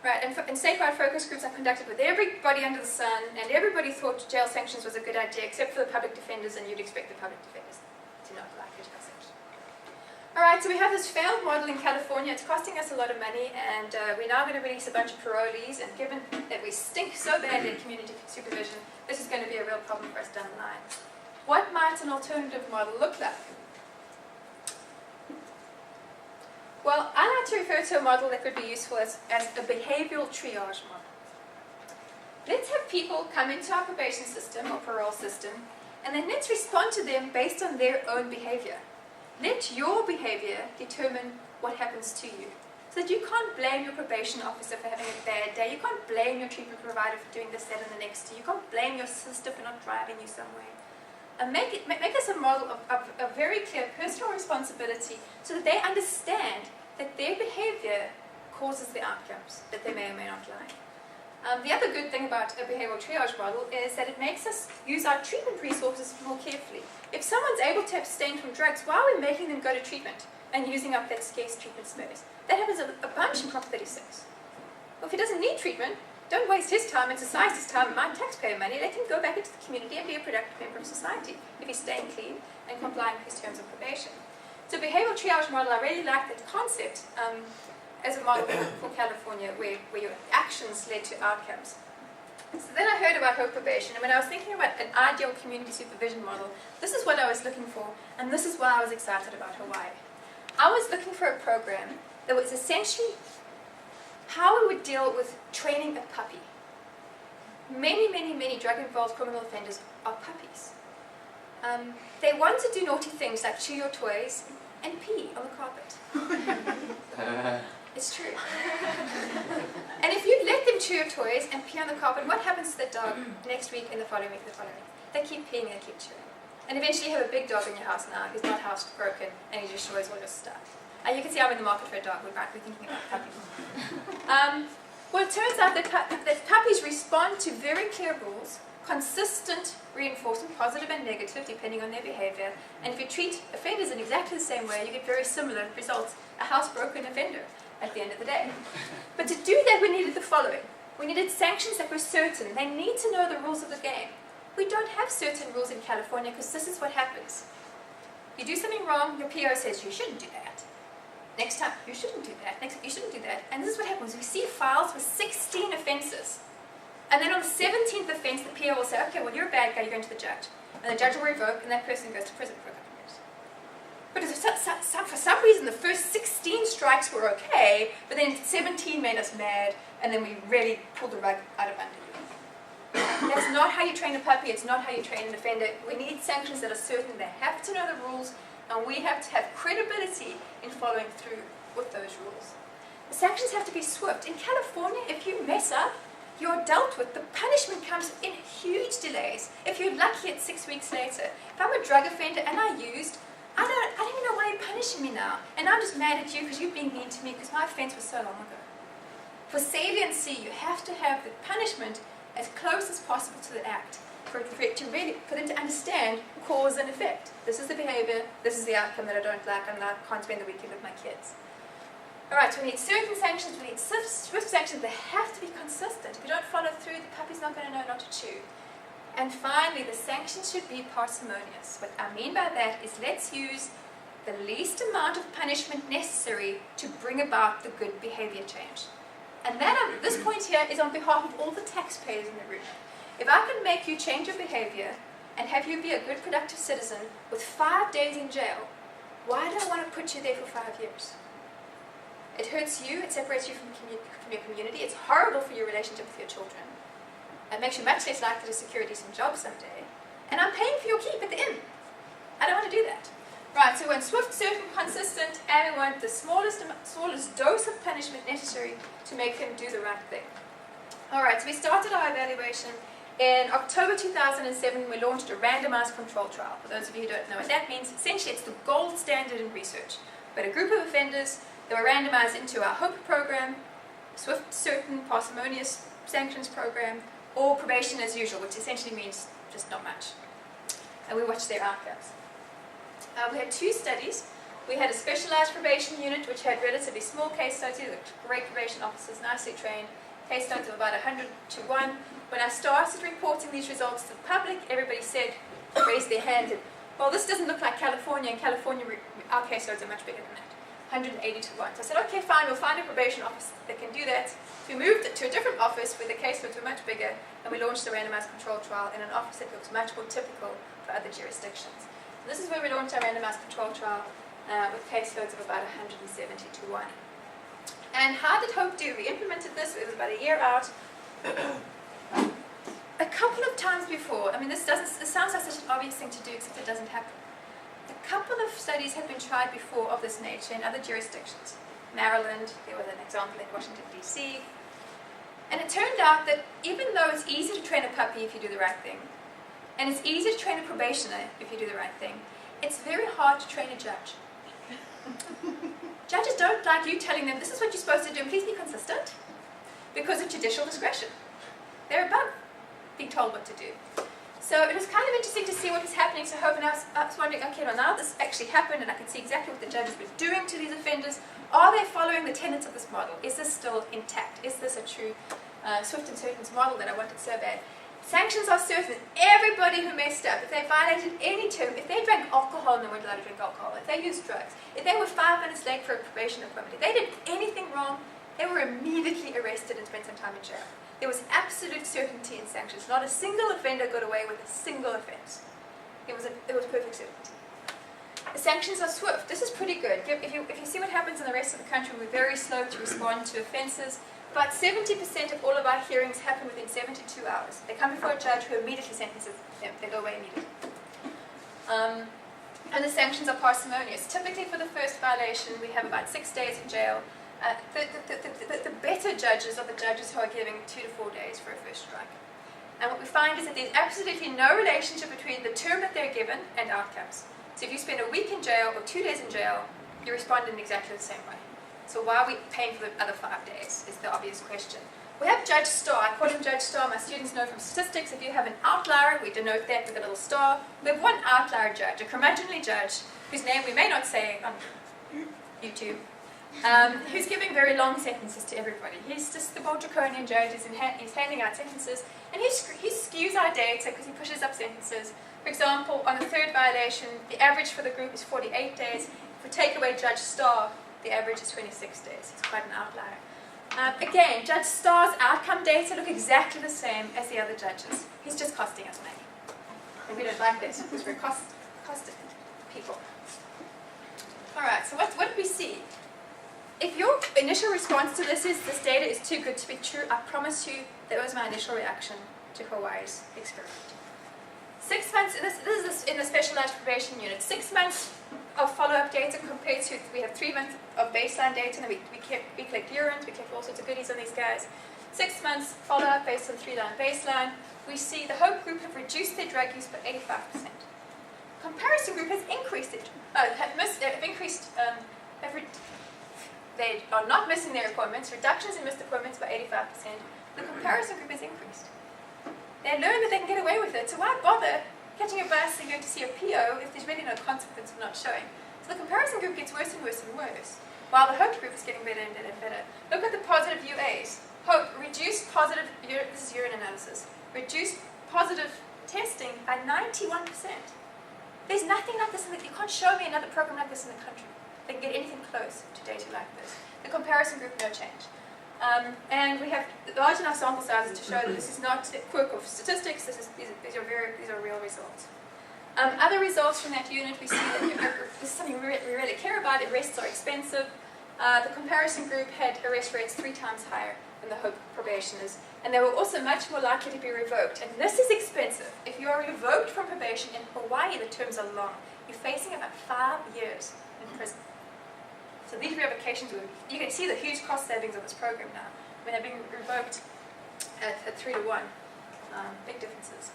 Right, and statewide focus groups are conducted with everybody under the sun, and everybody thought jail sanctions was a good idea, except for the public defenders, and you'd expect the public defenders to not like a jail sanction. Alright, so we have this failed model in California. It's costing us a lot of money, and we're now going to release a bunch of parolees, and given that we stink so badly in community supervision, this is going to be a real problem for us down the line. What might an alternative model look like? Well, I like to refer to a model that would be useful as a behavioral triage model. Let's have people come into our probation system or parole system, and then let's respond to them based on their own behavior. Let your behavior determine what happens to you. So that you can't blame your probation officer for having a bad day. You can't blame your treatment provider for doing this, that, and the next to you. You can't blame your sister for not driving you somewhere. And make this a model of a very clear personal responsibility so that they understand that their behavior causes the outcomes that they may or may not like. The other good thing about a behavioral triage model is that it makes us use our treatment resources more carefully. If someone's able to abstain from drugs, why are we making them go to treatment and using up that scarce treatment space? That happens a bunch in Prop 36. Well, if he doesn't need treatment, don't waste his time and society's time and my taxpayer money. Let him go back into the community and be a productive member of society if he's staying clean and complying with his terms of probation. So behavioral triage model, I really like that concept as a model for California where your actions led to outcomes. So then I heard about Hope Probation, and when I was thinking about an ideal community supervision model, this is what I was looking for, and this is why I was excited about Hawaii. I was looking for a program that was essentially how we would deal with training a puppy. Many drug-involved criminal offenders are puppies. They want to do naughty things like chew your toys and pee on the carpet. It's true. And if you let them chew your toys and pee on the carpet, what happens to the dog next week and the following week and the following week? They keep peeing and keep chewing. And eventually you have a big dog in your house now who's not housebroken and he destroys all your stuff. You can see I'm in the market for a dog. We might be thinking about puppies. Well, it turns out that puppies respond to very clear rules, consistent reinforcement, positive and negative, depending on their behavior. And if you treat offenders in exactly the same way, you get very similar results, a housebroken offender at the end of the day. But to do that, we needed the following. We needed sanctions that were certain. They need to know the rules of the game. We don't have certain rules in California because this is what happens. You do something wrong, your PO says you shouldn't do that. Next time, you shouldn't do that. Next time, you shouldn't do that. And this is what happens. We see files with 16 offenses. And then on the 17th offense, the PO will say, okay, well, you're a bad guy, you're going to the judge. And the judge will revoke, and that person goes to prison for a couple of years. But for some reason, the first 16 strikes were okay, but then 17 made us mad, and then we really pulled the rug out of under you. That's not how you train a puppy. It's not how you train an offender. We need sanctions that are certain. They have to know the rules, and we have to have credibility in following through with those rules. The sanctions have to be swift. In California, if you mess up, you're dealt with. The punishment comes in huge delays. If you're lucky, it's 6 weeks later. If I'm a drug offender and I used, I don't even know why you're punishing me now. And I'm just mad at you because you're being mean to me because my offense was so long ago. For saliency, you have to have the punishment as close as possible to the act for them to understand cause and effect. This is the behavior, this is the outcome that I don't like, and I can't spend the weekend with my kids. Alright, so we need certain sanctions, we need swift sanctions. They have to be consistent. If you don't follow through, the puppy's not going to know not to chew. And finally, the sanctions should be parsimonious. What I mean by that is let's use the least amount of punishment necessary to bring about the good behavior change. And that, at this point here, is on behalf of all the taxpayers in the room. If I can make you change your behavior and have you be a good, productive citizen with 5 days in jail, why do I want to put you there for 5 years? It hurts you, it separates you from your community, it's horrible for your relationship with your children. It makes you much less likely to secure a decent job someday. And I'm paying for your keep at the end. I don't want to do that. Right, so we want swift, certain, consistent, and we want the smallest dose of punishment necessary to make him do the right thing. Alright, so we started our evaluation in October 2007. We launched a randomized control trial. For those of you who don't know what that means, essentially it's the gold standard in research. We had a group of offenders that were randomized into our HOPE program, swift, certain, parsimonious sanctions program, or probation as usual, which essentially means just not much. And we watched their outcomes. We had 2 studies. We had a specialized probation unit which had relatively small caseloads, great probation officers, nicely trained, caseloads of about 100 to 1. When I started reporting these results to the public, everybody said, raised their hand, and, well, this doesn't look like California. In California, our caseloads are much bigger than that, 180 to 1. So I said, okay, fine, we'll find a probation office that can do that. So we moved it to a different office where the caseloads were much bigger, and we launched a randomized control trial in an office that looks much more typical for other jurisdictions. So this is where we launched our randomized control trial with caseloads of about 170 to 1. And how did Hope do? We implemented this, it was about a year out. A couple of times before, I mean, this sounds like such an obvious thing to do, except it doesn't happen. A couple of studies have been tried before of this nature in other jurisdictions. Maryland, there was an example in Washington, D.C. And it turned out that even though it's easy to train a puppy if you do the right thing, and it's easy to train a probationer if you do the right thing, it's very hard to train a judge. Judges don't like you telling them, this is what you're supposed to do, and please be consistent, because of judicial discretion. They're above being told what to do. So it was kind of interesting to see what was happening to Hope, and I was wondering, okay, well now this actually happened, and I can see exactly what the judges were doing to these offenders. Are they following the tenets of this model? Is this still intact? Is this a true Swift and Certain's model that I wanted so bad? Sanctions are certain. Everybody who messed up, if they violated any term, if they drank alcohol and they weren't allowed to drink alcohol, if they used drugs, if they were 5 minutes late for a probation appointment, if they did anything wrong, they were immediately arrested and spent some time in jail. There was absolute certainty in sanctions. Not a single offender got away with a single offense. It was perfect certainty. The sanctions are swift. This is pretty good. If you see what happens in the rest of the country, we're very slow to respond to offences. About 70% of all of our hearings happen within 72 hours. They come before a judge who immediately sentences them. They go away immediately. And the sanctions are parsimonious. Typically for the first violation, we have about 6 days in jail. The better judges are the judges who are giving 2 to 4 days for a first strike. And what we find is that there's absolutely no relationship between the term that they're given and outcomes. So if you spend a week in jail or 2 days in jail, you respond in exactly the same way. So why are we paying for the other 5 days is the obvious question. We have Judge Star. I call him Judge Star. My students know from statistics, if you have an outlier, we denote that with a little star. We have one outlier judge, a curmudgeonly judge, whose name we may not say on YouTube, who's giving very long sentences to everybody. He's just the more draconian judge. He's handing out sentences, and he skews our data because he pushes up sentences. For example, on the third violation, the average for the group is 48 days. If we take away Judge Star, the average is 26 days. It's quite an outlier. Again, Judge Star's outcome data look exactly the same as the other judges. He's just costing us money. And we don't like this because we're costing people. Alright, so what did we see? If your initial response to this is, this data is too good to be true, I promise you that was my initial reaction to Hawaii's experiment. 6 months, this is in the specialized probation unit, 6 months of follow-up data compared to, we have 3 months of baseline data, and we collect urines, we collect all sorts of goodies on these guys. 6 months follow-up based on 3-line baseline. We see the Hope group have reduced their drug use by 85%. Comparison group has increased it, they are not missing their appointments, reductions in missed appointments by 85%. The comparison group has increased. They learn that they can get away with it, so why bother catching a bus and going to see a PO if there's really no consequence of not showing? So the comparison group gets worse and worse and worse, while the Hope group is getting better and better and better. Look at the positive UAs. Hope, reduced positive, this is urine analysis, reduced positive testing by 91%. There's nothing like this, you can't show me another program like this in the country. They can get anything close to data like this. The comparison group, no change. And we have large enough sample sizes to show that this is not a quirk of statistics. These are real results. Other results from that unit, we see that this is something we really care about. Arrests are expensive. The comparison group had arrest rates 3 times higher than the Hope probationers, and they were also much more likely to be revoked. And this is expensive. If you are revoked from probation in Hawaii, the terms are long. You're facing about 5 years in prison. So these revocations, you can see the huge cost savings of this program now. I mean, they're being revoked at 3 to 1. Big differences.